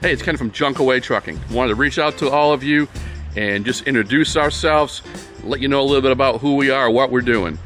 Hey, it's Ken from Junk Away Trucking. Wanted to reach out to all of you and just introduce ourselves, let you know a little bit about who we are, what we're doing.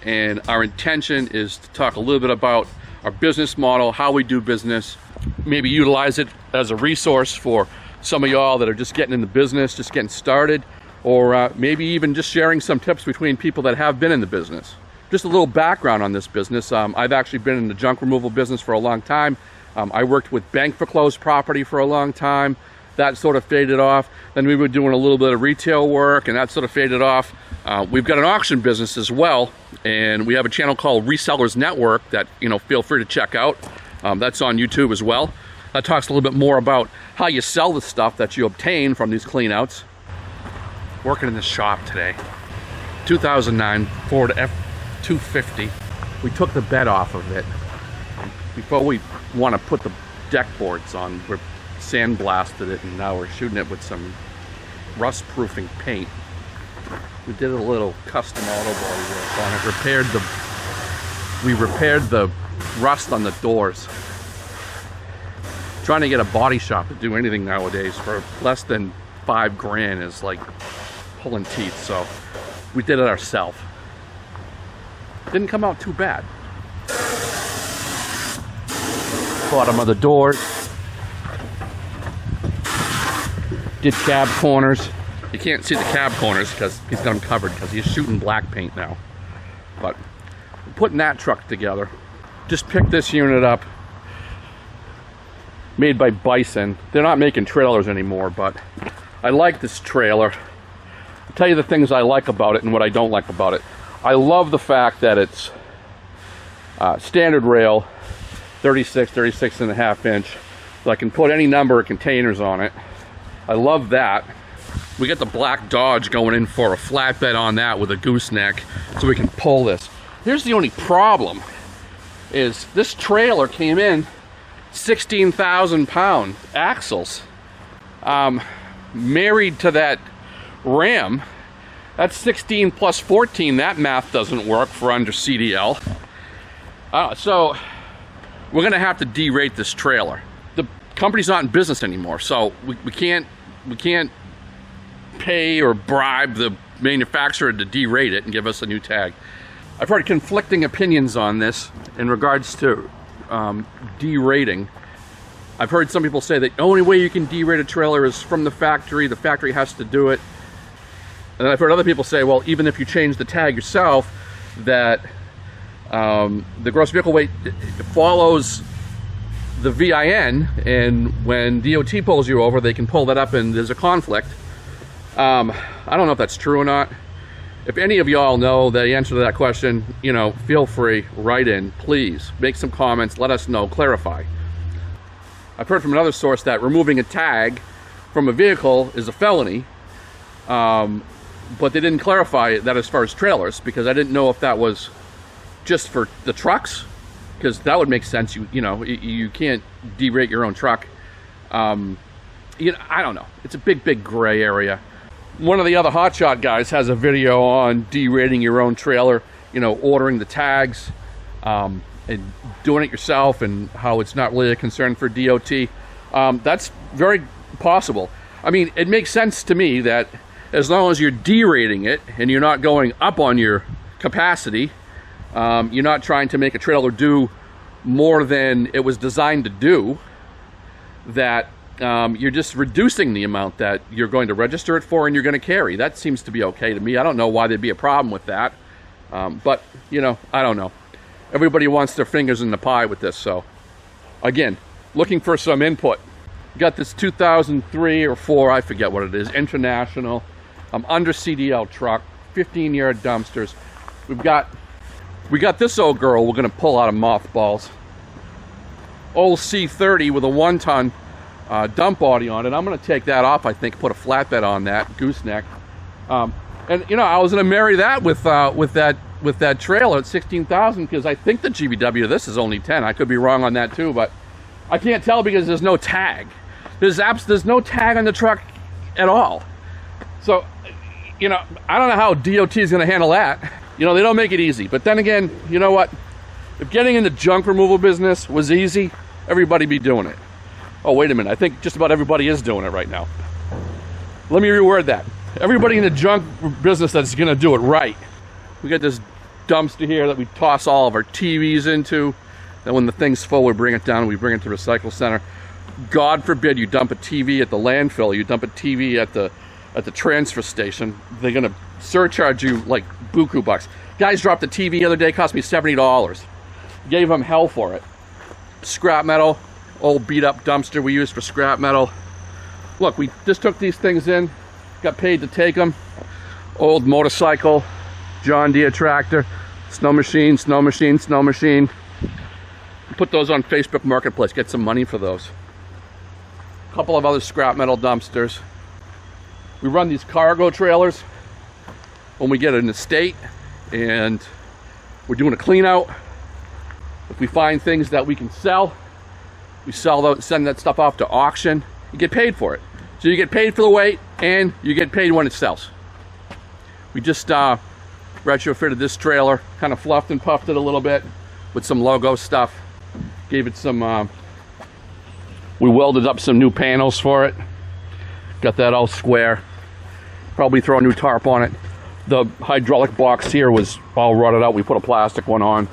And our intention is to talk a little bit about our business model, how we do business, maybe utilize it as a resource for some of y'all that are just getting in the business, just getting started, or maybe even just sharing some tips between people that have been in the business. Just a little background on this business. I've actually been in the junk removal business for a long time. I worked with bank foreclosed property for a long time. That sort of faded off. Then we were doing a little bit of retail work, and that sort of faded off. We've got an auction business as well, and we have a channel called Resellers Network that, feel free to check out. That's on YouTube as well. That talks a little bit more about how you sell the stuff that you obtain from these cleanouts. Working in this shop today. 2009 Ford F-250. We took the bed off of it. Before we want to put the deck boards on, we're sandblasted it, and now we're shooting it with some rust-proofing paint. We did a little custom auto body work on it. We repaired the rust on the doors. Trying to get a body shop to do anything nowadays for less than $5,000 is like pulling teeth, so we did it ourselves. Didn't come out too bad. Bottom of the doors. Did cab corners. You can't see the cab corners because he's got them covered because he's shooting black paint now. But putting that truck together. Just picked this unit up. Made by Bison. They're not making trailers anymore, but I like this trailer. I'll tell you the things I like about it and what I don't like about it. I love the fact that it's standard rail, 36 and a half inch. So I can put any number of containers on it. I love that. We got the black Dodge going in for a flatbed on that with a gooseneck so we can pull this. Here's the only problem is this trailer came in 16,000 pound axles. Married to that Ram, that's 16 plus 14. That math doesn't work for under CDL. So we're gonna have to derate this trailer. The company's not in business anymore, so we can't pay or bribe the manufacturer to derate it and give us a new tag. I've heard conflicting opinions on this in regards to derating. I've heard some people say that the only way you can derate a trailer is from the factory has to do it. And I've heard other people say, well, even if you change the tag yourself, that the gross vehicle weight follows the VIN, and when DOT pulls you over, they can pull that up and there's a conflict. I don't know if that's true or not. If any of y'all know the answer to that question, feel free, write in, please. Make some comments, let us know, clarify. I've heard from another source that removing a tag from a vehicle is a felony, but they didn't clarify that as far as trailers, because I didn't know if that was just for the trucks, because that would make sense. You can't derate your own truck. I don't know. It's a big gray area. One of the other hotshot guys has a video on derating your own trailer, ordering the tags, and doing it yourself, and how it's not really a concern for DOT. That's very possible. I mean, it makes sense to me that as long as you're derating it and you're not going up on your capacity, you're not trying to make a trailer do more than it was designed to do, that you're just reducing the amount that you're going to register it for and you're going to carry. That seems to be okay to me. I don't know why there'd be a problem with that. But, I don't know. Everybody wants their fingers in the pie with this. So, again, looking for some input. Got this 2003 or 4, I forget what it is, International, under CDL truck, 15-yard dumpsters. We got this old girl we're going to pull out of mothballs. Old C30 with a 1-ton dump body on it. I'm going to take that off, I think, put a flatbed on that, gooseneck. And, I was going to marry that with that trailer at 16,000, because I think the GVW of this is only 10. I could be wrong on that too, but I can't tell because there's no tag. There's no tag on the truck at all. So, I don't know how DOT is going to handle that. They don't make it easy. But then again, you know what? If getting in the junk removal business was easy, everybody be doing it. Oh, wait a minute. I think just about everybody is doing it right now. Let me reword that. Everybody in the junk business that's going to do it right. We got this dumpster here that we toss all of our TVs into. Then when the thing's full, we bring it down and we bring it to the recycle center. God forbid you dump a TV at the landfill. You dump a TV at the transfer station. They're going to surcharge you like buku bucks. Guys dropped a TV the other day, cost me $70. Gave them hell for it. Scrap metal, old beat up dumpster we use for scrap metal. Look, we just took these things in, got paid to take them. Old motorcycle, John Deere tractor, snow machine, snow machine, snow machine. Put those on Facebook Marketplace, get some money for those. A couple of other scrap metal dumpsters. We run these cargo trailers when we get an estate and we're doing a clean out. If we find things that we can sell, we sell those, send that stuff off to auction. You get paid for it. So you get paid for the weight and you get paid when it sells. We just retrofitted this trailer, kind of fluffed and puffed it a little bit with some logo stuff. Gave it some, we welded up some new panels for it. Got that all square. Probably throw a new tarp on it. The hydraulic box here was all rotted out. We put a plastic one on.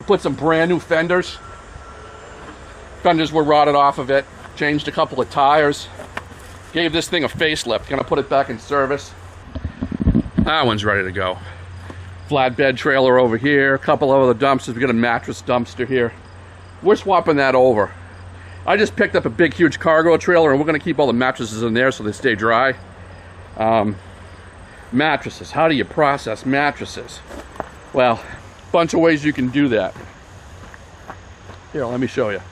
Put some brand new fenders. Fenders were rotted off of it. Changed a couple of tires. Gave this thing a facelift. Gonna put it back in service. That one's ready to go. Flatbed trailer over here. A couple of other dumpsters. We got a mattress dumpster here. We're swapping that over. I just picked up a big, huge cargo trailer, and we're gonna keep all the mattresses in there so they stay dry. Mattresses. How do you process mattresses? Well, bunch of ways you can do that. Here, let me show you.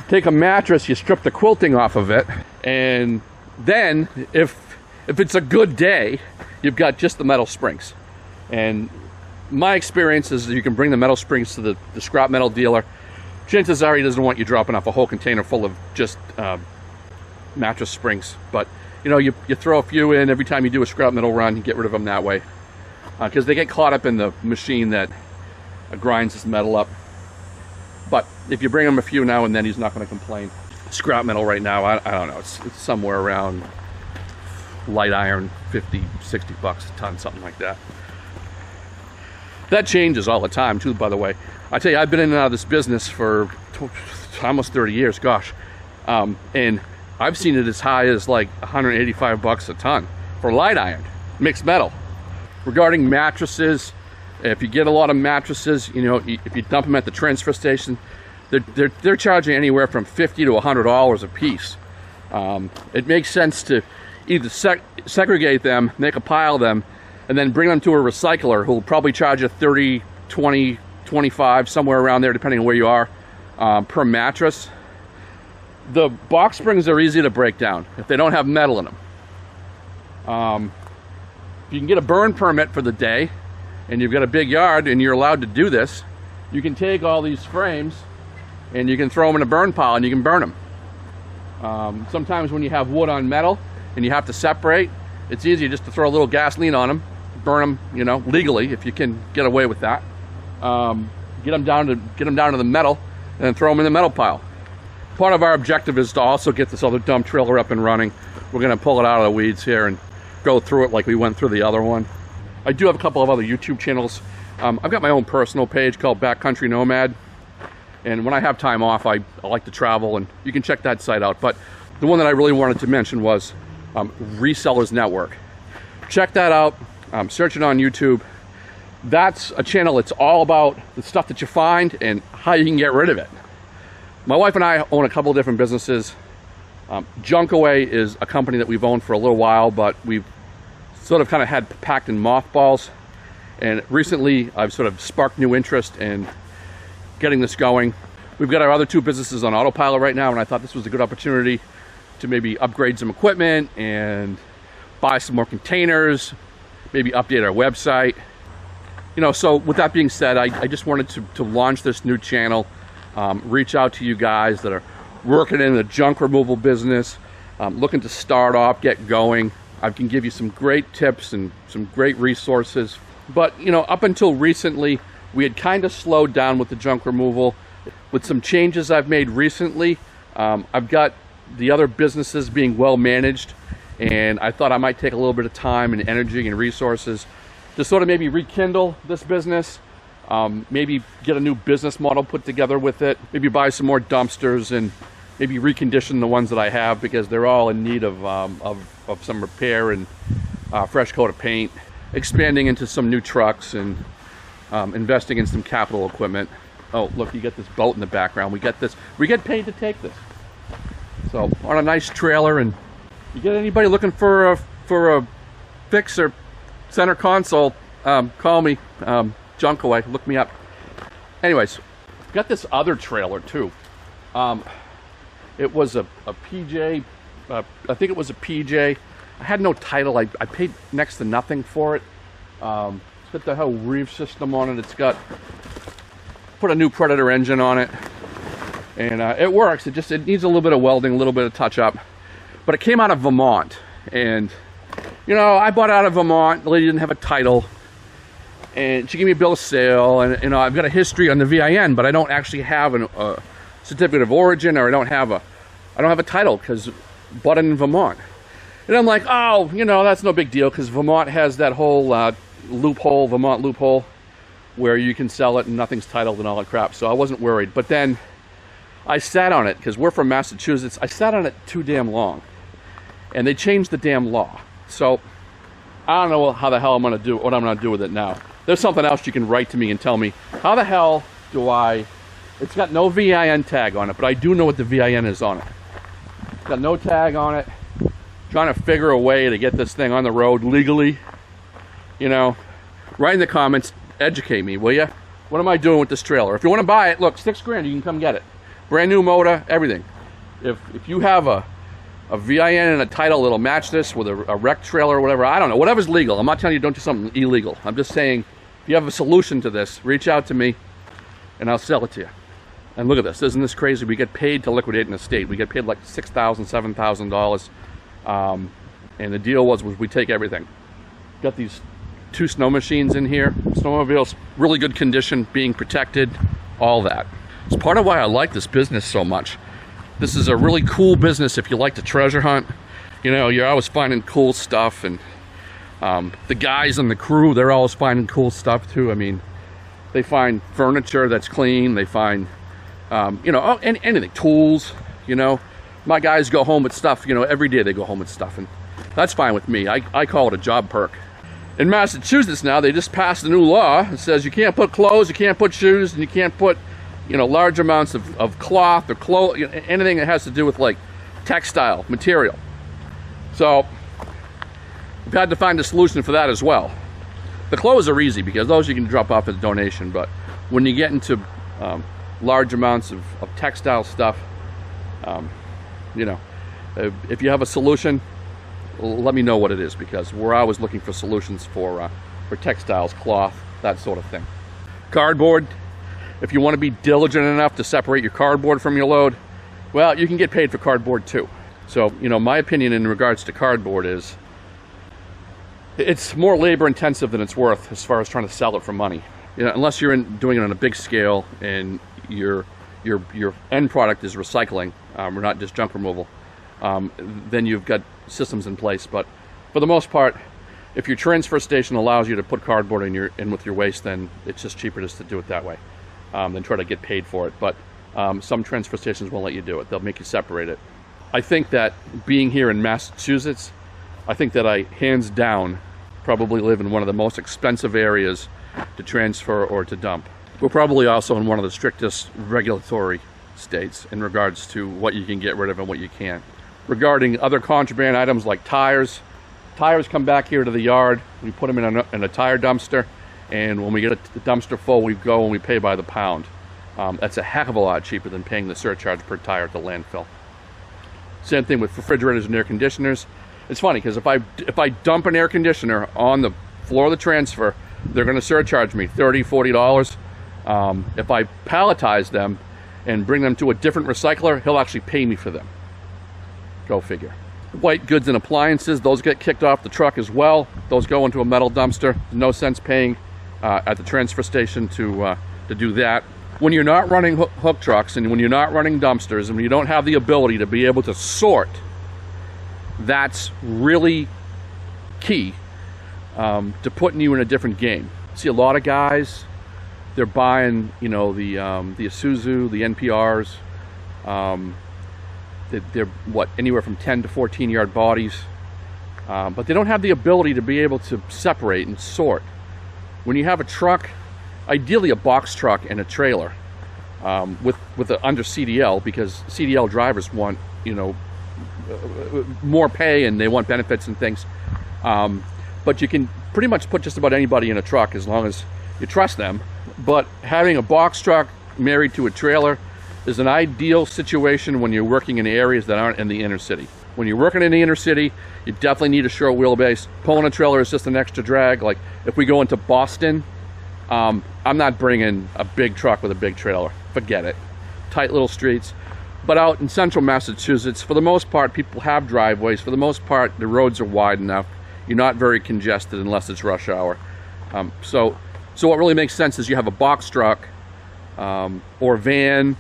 Take a mattress, you strip the quilting off of it, and then if it's a good day, you've got just the metal springs. And my experience is that you can bring the metal springs to the scrap metal dealer. Chances are he doesn't want you dropping off a whole container full of just mattress springs. But you know, you throw a few in every time you do a scrap metal run, you get rid of them that way. Because they get caught up in the machine that grinds this metal up. But if you bring him a few now and then, he's not going to complain. Scrap metal right now, I don't know, it's somewhere around light iron, 50, 60 bucks a ton, something like that. That changes all the time too, by the way. I tell you, I've been in and out of this business for almost 30 years, gosh. And I've seen it as high as like 185 bucks a ton for light iron, mixed metal. Regarding mattresses, if you get a lot of mattresses, you know, if you dump them at the transfer station, they're charging anywhere from $50 to $100 a piece. It makes sense to either segregate them, make a pile of them, and then bring them to a recycler who will probably charge you 30, 20, 25, somewhere around there, depending on where you are, per mattress. The box springs are easy to break down if they don't have metal in them. If you can get a burn permit for the day, and you've got a big yard and you're allowed to do this, you can take all these frames and you can throw them in a burn pile and you can burn them. Sometimes when you have wood on metal and you have to separate, it's easy just to throw a little gasoline on them, burn them, you know, legally if you can get away with that. Get them down to the metal and then throw them in the metal pile. Part of our objective is to also get this other dump trailer up and running. We're going to pull it out of the weeds here and go through it like we went through the other one. I do have a couple of other YouTube channels. I've got my own personal page called Backcountry Nomad, and when I have time off, I like to travel, and you can check that site out. But the one that I really wanted to mention was Resellers Network. Check that out. Search it on YouTube. That's a channel that's all about the stuff that you find and how you can get rid of it. My wife and I own a couple of different businesses. Junkaway is a company that we've owned for a little while, but we've sort of kind of had packed in mothballs, and recently I've sort of sparked new interest in getting this going. We've got our other two businesses on autopilot right now, and I thought this was a good opportunity to maybe upgrade some equipment and buy some more containers, maybe update our website. You know, so with that being said, I just wanted to launch this new channel, reach out to you guys that are working in the junk removal business, looking to start off, get going. I can give you some great tips and some great resources. But, you know, up until recently, we had kind of slowed down with the junk removal. With some changes I've made recently, I've got the other businesses being well managed, and I thought I might take a little bit of time and energy and resources to sort of maybe rekindle this business, maybe get a new business model put together with it, maybe buy some more dumpsters and maybe recondition the ones that I have, because they're all in need of some repair and fresh coat of paint, expanding into some new trucks and investing in some capital equipment. Oh, look, you get this boat in the background. We get paid to take this. So on a nice trailer, and you get anybody looking for a fix or center console, call me, junk away, look me up. Anyways, got this other trailer too. It was a PJ, I think it was a PJ. I had no title. I paid next to nothing for it. It's got the whole reeve system on it. It's got, put a new Predator engine on it, and it works. It needs a little bit of welding, a little bit of touch up, but it came out of Vermont. And you know, I bought out of Vermont. The lady didn't have a title, and she gave me a bill of sale, and you know, I've got a history on the VIN, but I don't actually have a certificate of origin, or I don't have a title, because bought it in Vermont. And I'm like, oh, you know, that's no big deal, because Vermont has that whole Vermont loophole, where you can sell it and nothing's titled and all that crap. So I wasn't worried. But then I sat on it, because we're from Massachusetts. I sat on it too damn long, and they changed the damn law. So I don't know how the hell I'm going to do, what I'm going to do with it now. There's something else you can write to me and tell me, how the hell do it's got no VIN tag on it, but I do know what the VIN is on it. It's got no tag on it. Trying to figure a way to get this thing on the road legally. You know, write in the comments, educate me, will you? What am I doing with this trailer? If you want to buy it, look, $6 grand, you can come get it. Brand new motor, everything. If you have a VIN and a title that'll match this with a wrecked trailer or whatever, I don't know, whatever's legal. I'm not telling you don't do something illegal. I'm just saying, if you have a solution to this, reach out to me and I'll sell it to you. And look at this, isn't this crazy? We get paid to liquidate an estate. We get paid like $6,000, $7,000. And the deal was we take everything. Got these 2 snow machines in here. Snowmobiles, really good condition, being protected, all that. It's part of why I like this business so much. This is a really cool business if you like to treasure hunt. You know, you're always finding cool stuff, and the guys and the crew, they're always finding cool stuff too. I mean, they find furniture that's clean, they find, you know, anything, tools, you know. My guys go home with stuff, you know, every day they go home with stuff, and that's fine with me. I call it a job perk. In Massachusetts now, they just passed a new law that says you can't put clothes, you can't put shoes, and you can't put, you know, large amounts of cloth or anything that has to do with like textile material. So we've had to find a solution for that as well. The clothes are easy, because those you can drop off as a donation, but when you get into large amounts of textile stuff, you know, if you have a solution, let me know what it is, because we're always looking for solutions for textiles, cloth, that sort of thing. Cardboard, if you want to be diligent enough to separate your cardboard from your load, well, you can get paid for cardboard too. So, you know, my opinion in regards to cardboard is it's more labor intensive than it's worth as far as trying to sell it for money. You know, unless you're doing it on a big scale and your end product is recycling, or not just junk removal, then you've got systems in place. But for the most part, if your transfer station allows you to put cardboard in with your waste, then it's just cheaper just to do it that way than try to get paid for it. But some transfer stations won't let you do it. They'll make you separate it. I think that being here in Massachusetts, I think that I, hands down, probably live in one of the most expensive areas to transfer or to dump. We're probably also in one of the strictest regulatory states in regards to what you can get rid of and what you can't. Regarding other contraband items like tires come back here to the yard. We put them in a tire dumpster, and when we get the dumpster full, we go and we pay by the pound. That's a heck of a lot cheaper than paying the surcharge per tire at the landfill. Same thing with refrigerators and air conditioners. It's funny, because if I dump an air conditioner on the floor of the transfer, they're going to surcharge me $30, $40. If I palletize them and bring them to a different recycler, he'll actually pay me for them. Go figure. White goods and appliances, those get kicked off the truck as well. Those go into a metal dumpster. No sense paying at the transfer station to do that. when you're not running hook trucks and when you're not running dumpsters and when you don't have the ability to be able to sort, that's really key to putting you in a different game. See a lot of guys, they're buying, you know, the Isuzu, the NPRs. They're what, anywhere from 10 to 14 yard bodies, but they don't have the ability to be able to separate and sort. When you have a truck, ideally a box truck and a trailer, with under CDL, because CDL drivers want, you know, more pay and they want benefits and things. But you can pretty much put just about anybody in a truck as long as you trust them. But having a box truck married to a trailer is an ideal situation when you're working in areas that aren't in the inner city. When you're working in the inner city, you definitely need a short wheelbase. Pulling a trailer is just an extra drag. Like if we go into Boston, I'm not bringing a big truck with a big trailer. Forget it. Tight little streets. But out in central Massachusetts, for the most part, people have driveways. For the most part, the roads are wide enough. You're not very congested unless it's rush hour. So what really makes sense is you have a box truck or van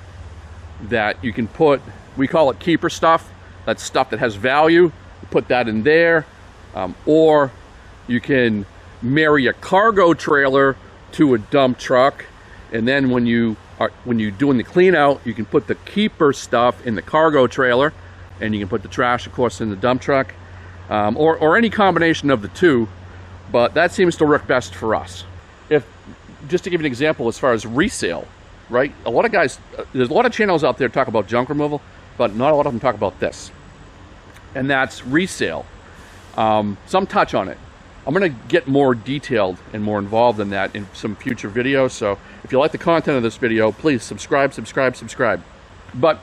that you can put, we call it keeper stuff. That's stuff that has value. You put that in there. Or you can marry a cargo trailer to a dump truck, and then when you're doing the clean out, you can put the keeper stuff in the cargo trailer, and you can put the trash, of course, in the dump truck, or any combination of the two. But that seems to work best for us. Just to give you an example, as far as resale, right? A lot of guys, there's a lot of channels out there talk about junk removal, but not a lot of them talk about this, and that's resale. Some touch on it. I'm going to get more detailed and more involved in that in some future videos. So if you like the content of this video, please subscribe. But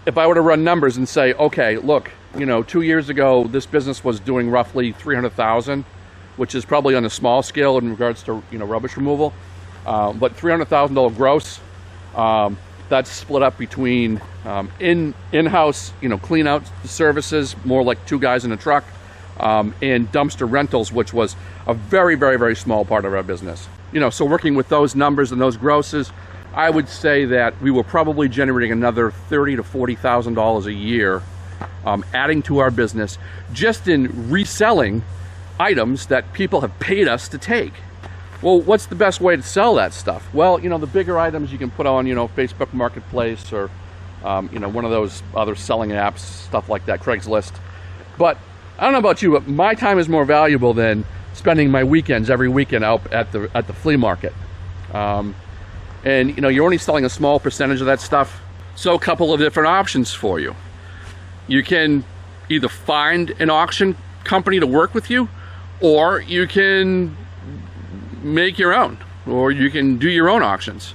if I were to run numbers and say, okay, look, you know, 2 years ago, this business was doing roughly $300,000, which is probably on a small scale in regards to, you know, rubbish removal. But $300,000 gross, that's split up between in-house, you know, clean out services, more like 2 guys in a truck, and dumpster rentals, which was a very, very, very small part of our business. You know, so working with those numbers and those grosses, I would say that we were probably generating another $30,000 to $40,000 a year, adding to our business just in reselling items that people have paid us to take. Well, what's the best way to sell that stuff? Well, you know, the bigger items you can put on, you know, Facebook Marketplace or, you know, one of those other selling apps, stuff like that, Craigslist. But I don't know about you, but my time is more valuable than spending my weekends every weekend out at the flea market. And you know, you're only selling a small percentage of that stuff. So a couple of different options for you. You can either find an auction company to work with you, or you can make your own, or you can do your own auctions.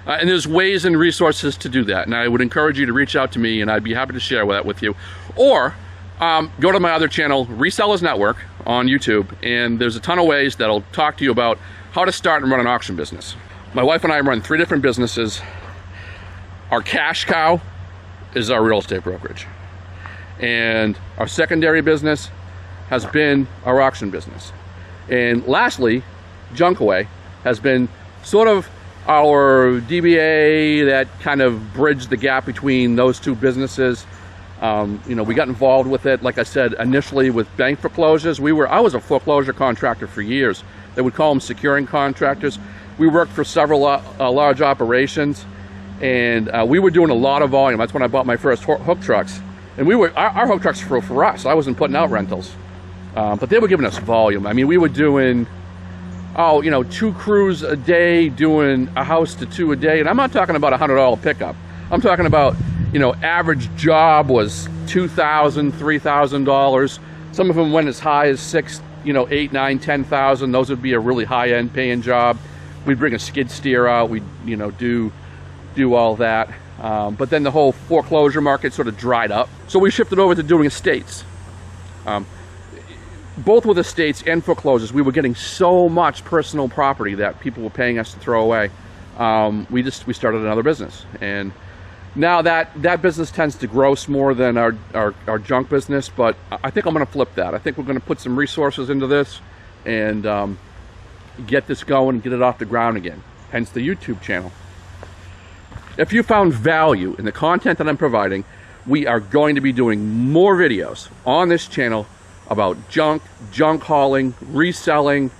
And there's ways and resources to do that. And I would encourage you to reach out to me, and I'd be happy to share that with you. Or go to my other channel, Resellers Network, on YouTube, and there's a ton of ways that'll talk to you about how to start and run an auction business. My wife and I run 3 different businesses. Our cash cow is our real estate brokerage. And our secondary business has been our auction business. And lastly, Junkaway has been sort of our DBA that kind of bridged the gap between those 2 businesses. You know, we got involved with it, like I said, initially with bank foreclosures. I was a foreclosure contractor for years. They would call them securing contractors. We worked for several large operations, and we were doing a lot of volume. That's when I bought my first hook trucks. And our hook trucks were for us. I wasn't putting out rentals. But they were giving us volume. I mean, we were doing, you know, 2 crews a day, doing a house to 2 a day. And I'm not talking about a $100 pickup. I'm talking about, you know, average job was $2,000, $3,000. Some of them went as high as $6,000, you know, $8,000, $9,000, $10,000. Those would be a really high-end paying job. We'd bring a skid steer out. We'd, you know, do all that. But then the whole foreclosure market sort of dried up. So we shifted over to doing estates. Both with estates and foreclosures, we were getting so much personal property that people were paying us to throw away. We started another business, and now that business tends to gross more than our junk business. But I think I'm going to flip that. I think we're going to put some resources into this and get this going and get it off the ground again. Hence the YouTube channel. If you found value in the content that I'm providing, we are going to be doing more videos on this channel about junk hauling, reselling,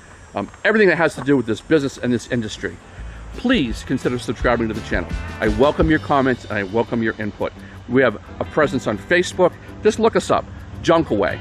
everything that has to do with this business and this industry. Please consider subscribing to the channel. I welcome your comments and I welcome your input. We have a presence on Facebook. Just look us up, Junk Away.